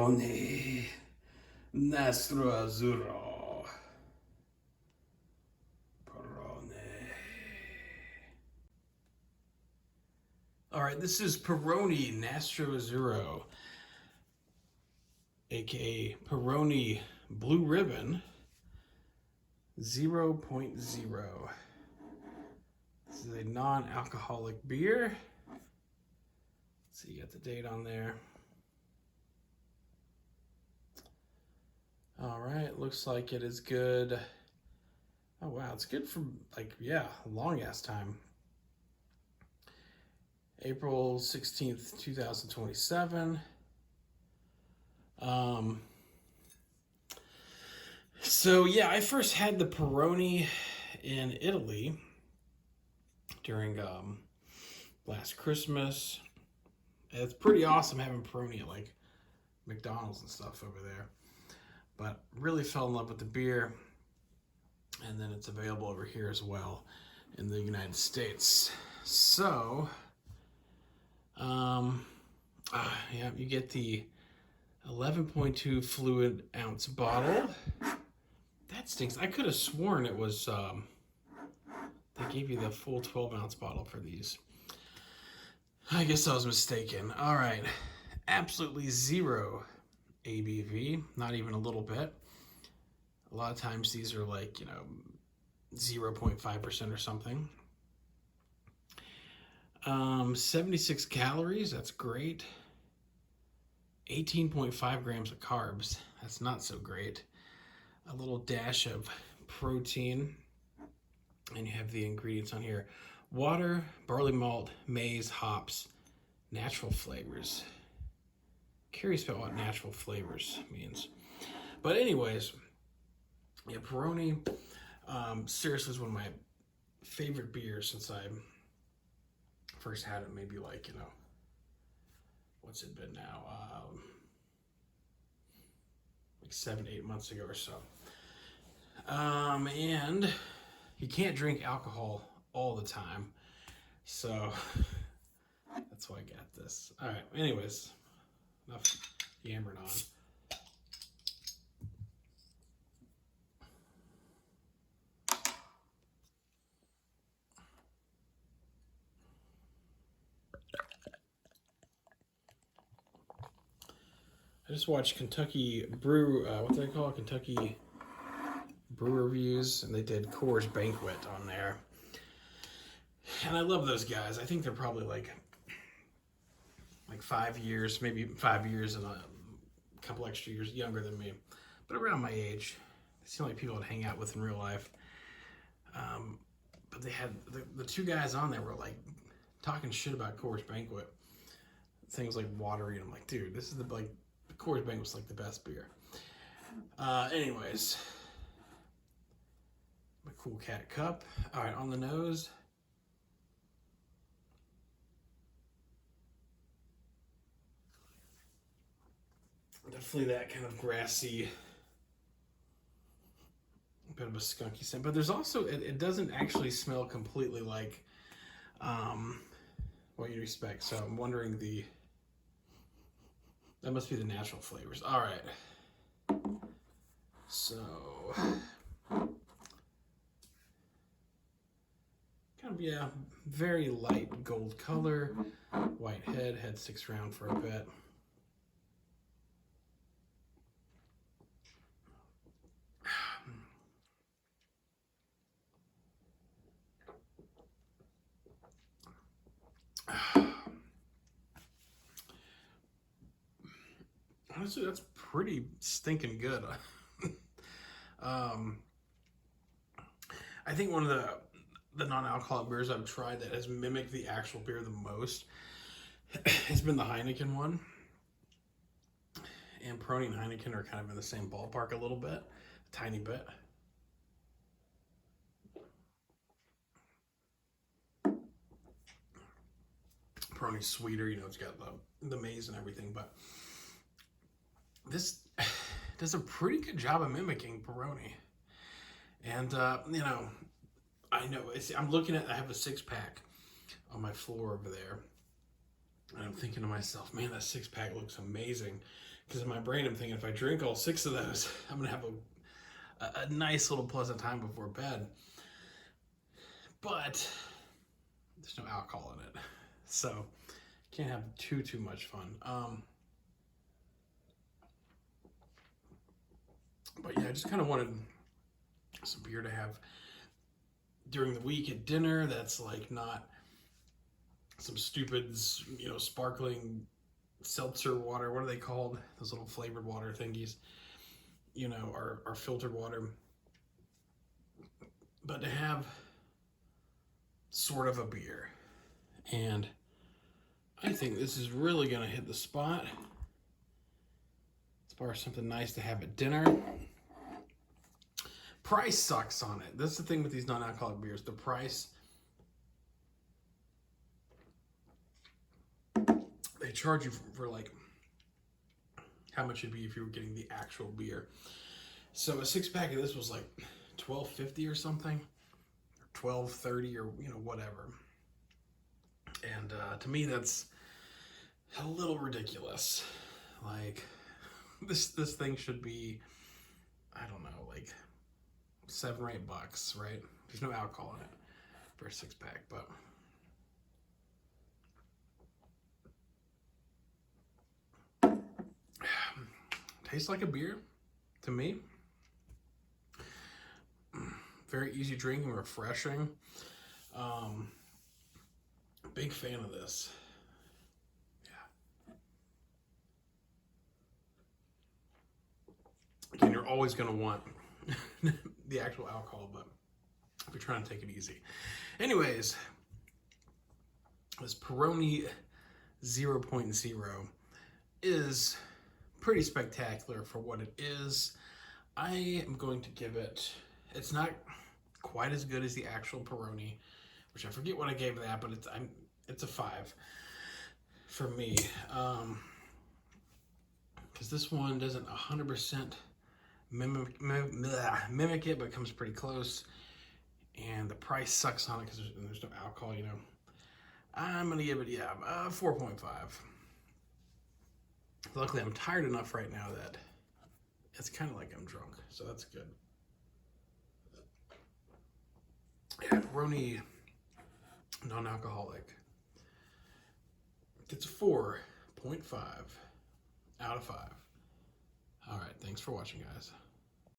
Peroni Nastro Azzurro. Peroni. All right, this is Peroni Nastro Azzurro, aka Peroni Blue Ribbon 0.0. This is a non-alcoholic beer. So you got the date on there. All right, looks like it is good. Oh wow, it's good for a long ass time. April 16th, 2027. So yeah, I first had the Peroni in Italy during last Christmas. It's pretty awesome having Peroni at like McDonald's and stuff over there. But really fell in love with the beer, and then it's available over here as well in the United States. So, yeah, you get the 11.2 fluid ounce bottle. That stinks. I could have sworn it was, they gave you the full 12 ounce bottle for these. I guess I was mistaken. All right, absolutely zero ABV, not even a little bit. A lot of times these are like, 0.5% or something. 76 calories, that's great. 18.5 grams of carbs, that's not so great. A little dash of protein, and you have the ingredients on here. Water, barley malt, maize, hops, natural flavors. Curious about what natural flavors means. But anyways, yeah, Peroni seriously is one of my favorite beers since I first had it, maybe like, what's it been now? Like 7-8 months ago or so. And you can't drink alcohol all the time, so that's why I got this. All right, anyways, enough yammering on. I just watched Kentucky Brew, what do they call it? Kentucky Brew Reviews, and they did Coors Banquet on there. And I love those guys. I think they're probably like 5 years, maybe 5 years and a couple extra years younger than me, but around my age. They seem like people I'd hang out with in real life. But they had the two guys on there were like talking shit about Coors Banquet. Things like watery, and I'm like, dude, this is the Coors Banquet's like the best beer. Anyways, my cool cat cup. All right, on the nose. Definitely that kind of grassy, bit of a skunky scent. But there's also, it doesn't actually smell completely like what you'd expect. So I'm wondering that must be the natural flavors. All right. So, kind of, yeah, very light gold color. White head sticks around for a bit. Honestly, that's pretty stinking good. I think one of the non-alcoholic beers I've tried that has mimicked the actual beer the most has been the Heineken one. And Peroni and Heineken are kind of in the same ballpark a little bit, a tiny bit. Peroni's sweeter, it's got the maize and everything, but this does a pretty good job of mimicking Peroni. And, I know, I'm looking at, I have a 6-pack on my floor over there. And I'm thinking to myself, man, that 6-pack looks amazing. Because in my brain, I'm thinking if I drink all 6 of those, I'm going to have a nice little pleasant time before bed. But there's no alcohol in it. So can't have too much fun. But yeah, I just kind of wanted some beer to have during the week at dinner that's like not some stupid, sparkling seltzer water. What are they called? Those little flavored water thingies, or filtered water. But to have sort of a beer. And I think this is really going to hit the spot as far as something nice to have at dinner. Price sucks on it. That's the thing with these non-alcoholic beers. The price, they charge you for like how much it'd be if you were getting the actual beer. So a 6-pack of this was like $12.50 or something, or $12.30 or whatever. And to me, that's a little ridiculous. Like this thing should be, I don't know, like $7 or $8, right? There's no alcohol in it for a 6-pack, but tastes like a beer to me. Very easy drinking, refreshing. Big fan of this. Yeah. Again, you're always going to want the actual alcohol, but if you're trying to take it easy. Anyways, this Peroni 0.0 is pretty spectacular for what it is. I am going to give it, it's not quite as good as the actual Peroni, which I forget what I gave that, but it's a 5 for me. Because this one doesn't 100% mimic it, but comes pretty close. And the price sucks on it because there's no alcohol, I'm going to give it, 4.5. Luckily, I'm tired enough right now that it's kind of like I'm drunk, so that's good. Yeah, Peroni non-alcoholic. It's a 4.5 out of 5. All right, thanks for watching, guys.